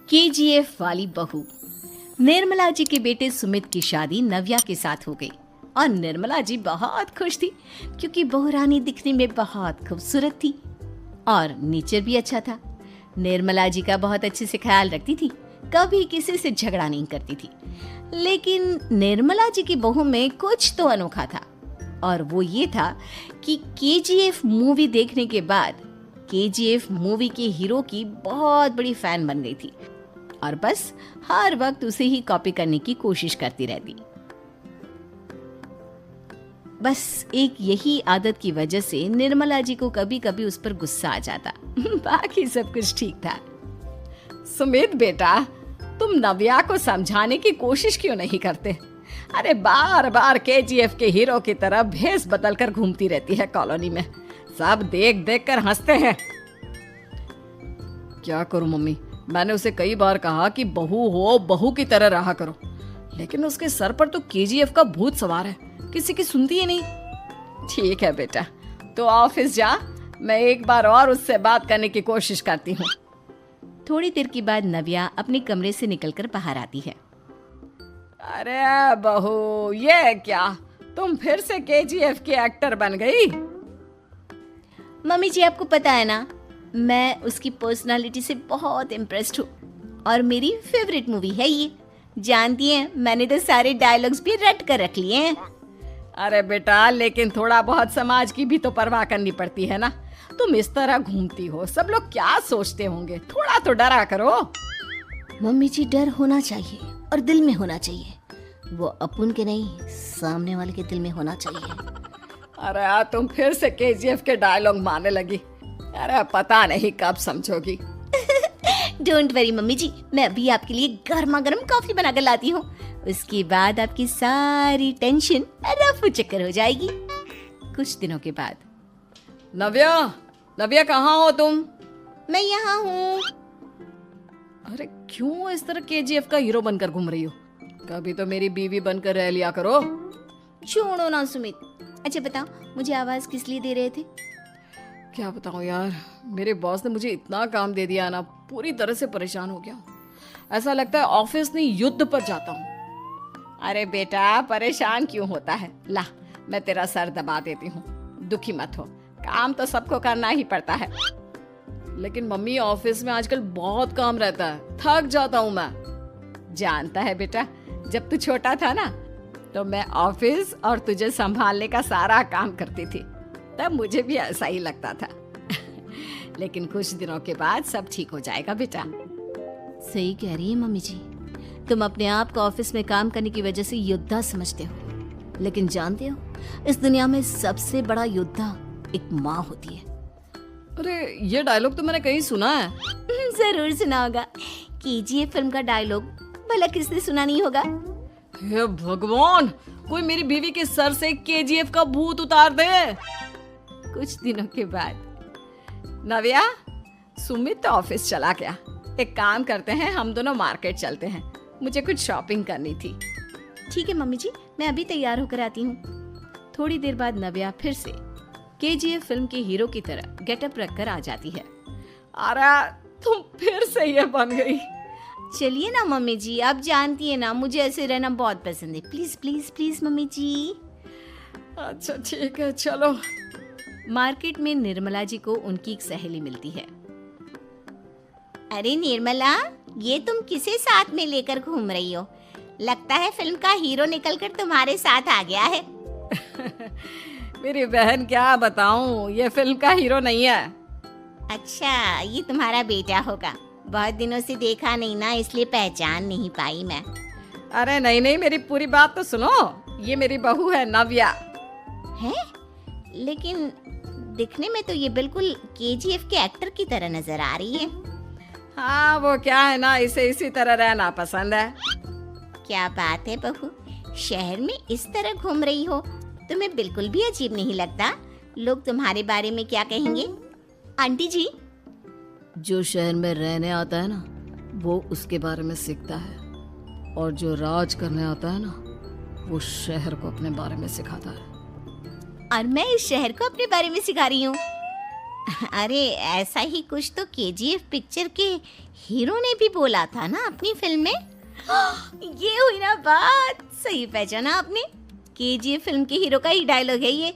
KGF वाली बहू। निर्मला जी के बेटे सुमित की शादी नव्या के साथ हो गई और निर्मला जी बहुत खुश थी क्योंकि बहू रानी दिखने में बहुत खूबसूरत थी और नेचर भी अच्छा था। निर्मला जी का बहुत अच्छे से ख्याल रखती थी, कभी किसी से झगड़ा नहीं करती थी। लेकिन निर्मला जी की बहू में कुछ तो अनोखा था और वो ये था कि केजीएफ मूवी देखने के बाद केजीएफ मूवी के हीरो की बहुत बड़ी फैन बन गई थी और बस हर वक्त उसे ही कॉपी करने की कोशिश करती रहती। बस एक यही आदत की वजह से निर्मला जी को कभी कभी उस पर गुस्सा आ जाता। बाकी सब कुछ ठीक था। सुमित बेटा, तुम नव्या को समझाने की कोशिश क्यों नहीं करते? अरे बार बार केजीएफ के हीरो की तरह भेस बदलकर घूमती रहती है कॉलोनी में। सब देख देख कर हंसते हैं। क्या करूं मम्मी, मैंने उसे कई बार कहा कि बहू हो, बहू की तरह रहा करो, लेकिन उसके सर पर तो केजीएफ का भूत सवार है, किसी की सुनती ही नहीं। ठीक है बेटा, तो ऑफिस जा, मैं एक बार और उससे बात करने की कोशिश करती हूँ। थोड़ी देर के बाद नव्या अपने कमरे से निकलकर बाहर आती है। अरे बहू, ये क्या, तुम फिर से केजीएफ की एक्टर बन गई? मम्मी जी, आपको पता है ना, मैं उसकी पर्सनालिटी से बहुत इम्प्रेस्ड हूँ और मेरी फेवरेट मूवी है ये। जानती हैं, मैंने तो सारे डायलॉग्स भी रट कर रख लिए हैं। अरे बेटा, लेकिन थोड़ा बहुत समाज की भी तो परवाह करनी पड़ती है ना। तुम इस तरह घूमती हो, सब लोग क्या सोचते होंगे, थोड़ा तो डरा करो। मम्मी जी, डर होना चाहिए और दिल में होना चाहिए, वो अपन के नहीं, सामने वाले के दिल में होना चाहिए। अरे तुम फिर से केजीएफ के डायलॉग मारने लगी। अरे पता नहीं कब समझोगी। डोंट वरी मम्मी जी, मैं अभी आपके लिए गर्मा गर्म कॉफी बनाकर लाती हूँ। उसके बाद आपकी सारी टेंशन रफू चक्कर हो जाएगी। कुछ दिनों के बाद। नव्या, नव्या कहाँ हो तुम? मैं यहाँ हूँ। अरे क्यों इस तरह केजीएफ का हीरो बनकर घूम रही हो? कभी तो मेरी बीवी बनकर रह लिया करो। छोड़ो ना सुमित। अच्छा बताओ, मुझे आवाज किस लिए दे रहे थे? क्या बताऊं यार, मेरे बॉस ने मुझे इतना काम दे दिया ना, पूरी तरह से परेशान हो गया। ऐसा लगता है ऑफिस नहीं, युद्ध पर जाता हूँ। अरे बेटा, परेशान क्यों होता है? ला, मैं तेरा सर दबा देती हूँ, दुखी मत हो, काम तो सबको करना ही पड़ता है। लेकिन मम्मी, ऑफिस में आजकल बहुत काम रहता है, थक जाता हूँ मैं। जानता है बेटा, जब तू छोटा था ना, तो मैं ऑफिस और तुझे संभालने का सारा काम करती थी, तब मुझे भी ऐसा ही लगता था। लेकिन कुछ दिनों के बाद सब ठीक हो जाएगा बेटा। सही कह रही है मम्मी जी, तुम अपने आप को ऑफिस में काम करने की वजह से योद्धा समझते हो, लेकिन जानते हो, इस दुनिया में सबसे बड़ा योद्धा एक माँ होती है। अरे ये डायलॉग तो मैंने कहीं सुना है। जरूर सुना होगा, केजीएफ फिल्म का डायलॉग, भला किसने सुना नहीं होगा? हे भगवान, कोई मेरी बीवी के सर से केजीएफ का भूत उतार दे। कुछ दिनों के बाद। नव्या, सुमित तो ऑफिस चला गया, एक काम करते हैं, हम दोनों मार्केट चलते हैं, मुझे कुछ शॉपिंग करनी थी। ठीक है मम्मी जी, मैं अभी तैयार होकर आती हूँ। थोड़ी देर बाद नव्या फिर से केजीएफ फिल्म के हीरो की तरह गेटअप रखकर आ जाती है। अरे तुम फिर से ये बन गई। चलिए ना मम्मी जी, आप जानती है ना, मुझे ऐसे रहना बहुत पसंद है। प्लीज प्लीज प्लीज मम्मी जी। अच्छा ठीक है, चलो। मार्केट में निर्मला जी को उनकी एक सहेली मिलती है। अरे निर्मला, ये तुम किसे साथ में लेकर घूम रही हो? लगता है फिल्म का हीरो निकलकर तुम्हारे साथ आ गया है। मेरी बहन, क्या बताऊं, ये फिल्म का हीरो नहीं है। अच्छा, ये तुम्हारा बेटा होगा, बहुत दिनों से देखा नहीं ना, इसलिए पहचान नहीं पाई मैं। अरे नहीं नहीं, मेरी पूरी बात तो सुनो, ये मेरी बहू है नव्या। है? लेकिन दिखने में तो ये बिल्कुल केजीएफ के एक्टर की तरह नजर आ रही है। हाँ, वो क्या है ना, इसे इसी तरह रहना पसंद है। क्या बात है बहू, शहर में इस तरह घूम रही हो, तुम्हें बिल्कुल भी अजीब नहीं लगता? लोग तुम्हारे बारे में क्या कहेंगे? आंटी जी, जो शहर में रहने आता है ना, वो उसके बारे में सीखता है, और जो राज करने आता है ना, वो शहर को अपने बारे में सिखाता है। और मैं इस शहर को अपने बारे में सिखा रही हूँ। अरे ऐसा ही कुछ तो केजीएफ पिक्चर के हीरो ने भी बोला था ना अपनी फिल्म में। ये हुई ना बात, सही पहचाना आपने। केजीएफ फिल्म के हीरो का ही डायलॉग है ये।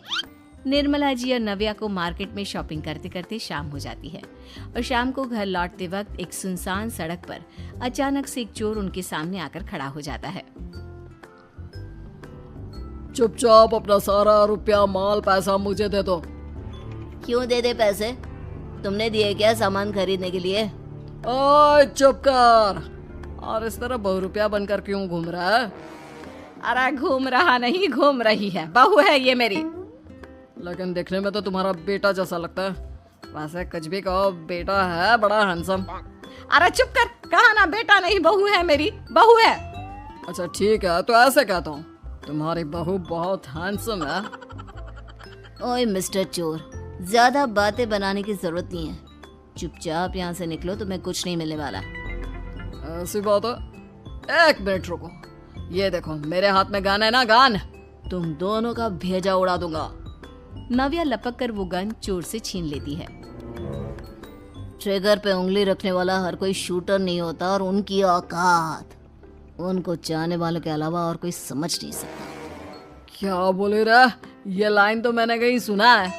निर्मला जी और नव्या को मार्केट में शॉपिंग करते करते शाम हो जाती है और शाम को घर लौटते वक्त एक सुनसान सड़क पर अचानक से एक चोर उनके सामने आकर खड़ा हो जाता है। चुपचाप अपना सारा रुपया माल पैसा मुझे दे दो। क्यों दे दे पैसे? तुमने दिए क्या सामान खरीदने के लिए? ओए चुप कर। और इस तरह बहुरुपया बनकर क्यों घूम रहा है? अरे घूम रहा नहीं, घूम रही है, बहू है ये मेरी। लेकिन देखने में तो तुम्हारा बेटा जैसा लगता है। वैसे कुछ भी कहो, बेटा है बड़ा हैंडसम। अरे चुप कर, कहा ना बेटा नहीं बहू है मेरी, बहू है। अच्छा ठीक है, तो ऐसे कहता हूँ, तुम्हारी बहू बहुत हैंडसम है। ओए मिस्टर चोर, ज्यादा बातें बनाने की जरूरत नहीं है। चुपचाप यहाँ से निकलो, तुम्हें कुछ नहीं मिलने वाला। ऐसी बात है? एक मिनट रुको, ये देखो मेरे हाथ में गन है ना, गन। तुम दोनों का भेजा उड़ा दूंगा। नव्या लपक कर वो गन चोर से छीन लेती है। ट्रिगर पे उंगली रखने वाला हर कोई शूटर नहीं होता और उनकी औकात उनको चाहने वालों के अलावा और कोई समझ नहीं सकता। क्या बोले रे? ये लाइन तो मैंने कहीं सुना है।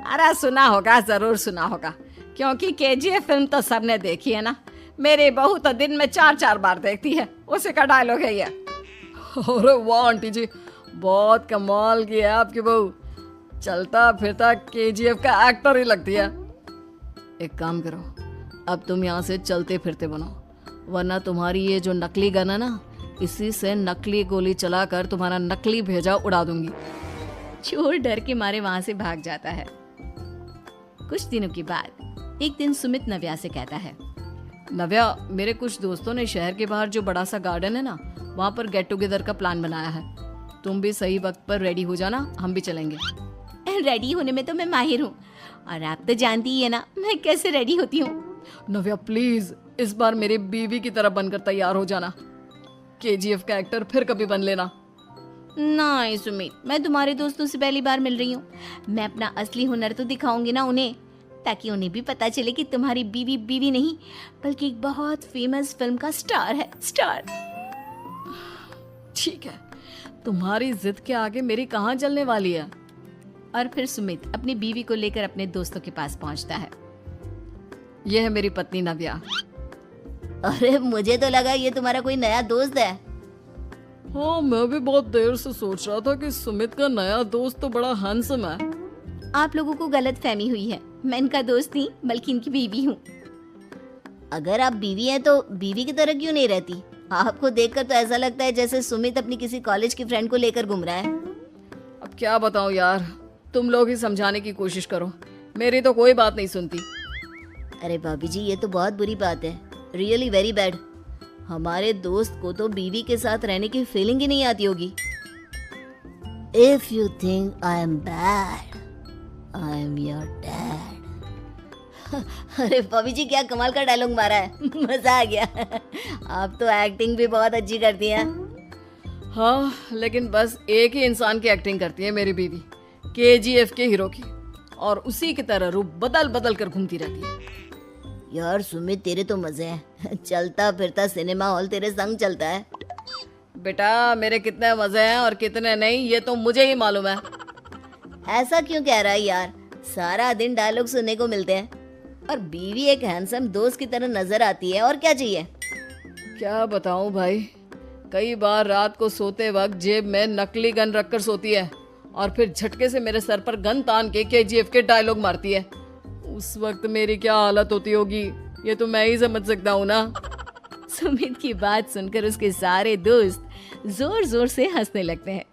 अरे सुना होगा, जरूर सुना होगा, क्योंकि केजीएफ फिल्म तो सबने देखी है ना। मेरी बहू तो दिन में 4-4 बार देखती है, उसी का डायलॉग है ये। अरे वाह आंटी जी, बहुत कमाल की है आपकी बहू। चलता फिरता केजीएफ का एक्टर ही लगती है। एक काम करो, अब तुम यहाँ से चलते फिरते बनो, वरना तुम्हारी ये जो नकली गन है ना, इसी से नकली गोली चलाकर तुम्हारा नकली भेजा उड़ा दूंगी। चोर डर के मारे वहां से भाग जाता है। कुछ दिनों के बाद एक दिन सुमित नव्या से कहता है, नव्या, मेरे कुछ दोस्तों ने शहर के बाहर जो बड़ा सा गार्डन है ना, वहाँ पर गेट टुगेदर का प्लान बनाया है। तुम भी सही वक्त पर रेडी हो जाना, हम भी चलेंगे। रेडी होने में तो मैं माहिर हूँ, और आप तो जानती ही है ना मैं कैसे रेडी होती हूँ। नव्या प्लीज, इस बार मेरी बीवी की तरह बनकर तैयार हो जाना। केजीएफ का एक्टर फिर कभी बन लेना। नहीं सुमित, मैं तुम्हारे दोस्तों से पहली बार मिल रही हूँ। मैं अपना असली हुनर तो दिखाऊंगी ना उन्हें, ताकि उन्हें भी पता चले कि तुम्हारी बीवी बीवी नहीं बल्कि एक बहुत फेमस फिल्म का स्टार है, स्टार। ठीक है, तुम्हारी जिद के आगे मेरी कहाँ चलने वाली है। और फिर सुमित अपनी बीवी को लेकर अपने दोस्तों के पास पहुंचता है। यह है मेरी पत्नी नव्या। अरे मुझे तो लगा ये तुम्हारा कोई नया दोस्त है। हाँ, मैं भी बहुत देर से सोच रहा था कि सुमित का नया दोस्त तो बड़ा हैंडसम है। आप लोगों को गलत फहमी हुई है, मैं इनका दोस्त नहीं बल्कि इनकी बीवी हूँ। अगर आप बीवी हैं तो बीवी की तरह क्यों नहीं रहती? आपको देखकर तो ऐसा लगता है जैसे सुमित अपनी किसी कॉलेज की फ्रेंड को लेकर घूम रहा है। अब क्या बताऊं यार, तुम लोग ही समझाने की कोशिश करो, मेरी तो कोई बात नहीं सुनती। अरे भाभी जी, ये तो बहुत बुरी बात है, रियली वेरी बैड। हमारे दोस्त को तो बीवी के साथ रहने की फीलिंग ही नहीं आती होगी। If you think I am bad, I am your dad. अरे भाभी जी, क्या कमाल का डायलॉग मारा है, मजा आ गया। आप तो एक्टिंग भी बहुत अच्छी करती हैं। हाँ, लेकिन बस एक ही इंसान की एक्टिंग करती है मेरी बीवी, केजीएफ के हीरो की, और उसी की तरह रूप बदल बदल कर घूमती रहती है। यार सुमित, तेरे तो मजे हैं, चलता फिरता सिनेमा हॉल तेरे संग चलता है। बेटा, मेरे कितने मजे हैं और कितने नहीं ये तो मुझे ही मालूम है। ऐसा क्यों कह रहा है यार, सारा दिन डायलॉग सुनने को मिलते हैं और बीवी एक हैंडसम दोस्त की तरह नजर आती है, और क्या चाहिए। क्या बताऊं भाई, कई बार रात को सोते वक्त जेब में नकली गन रखकर सोती है और फिर झटके से मेरे सर पर गन तान के केजीएफ के डायलॉग मारती है। उस वक्त मेरी क्या हालत होती होगी ये तो मैं ही समझ सकता हूँ ना। सुमित की बात सुनकर उसके सारे दोस्त जोर जोर से हंसने लगते हैं।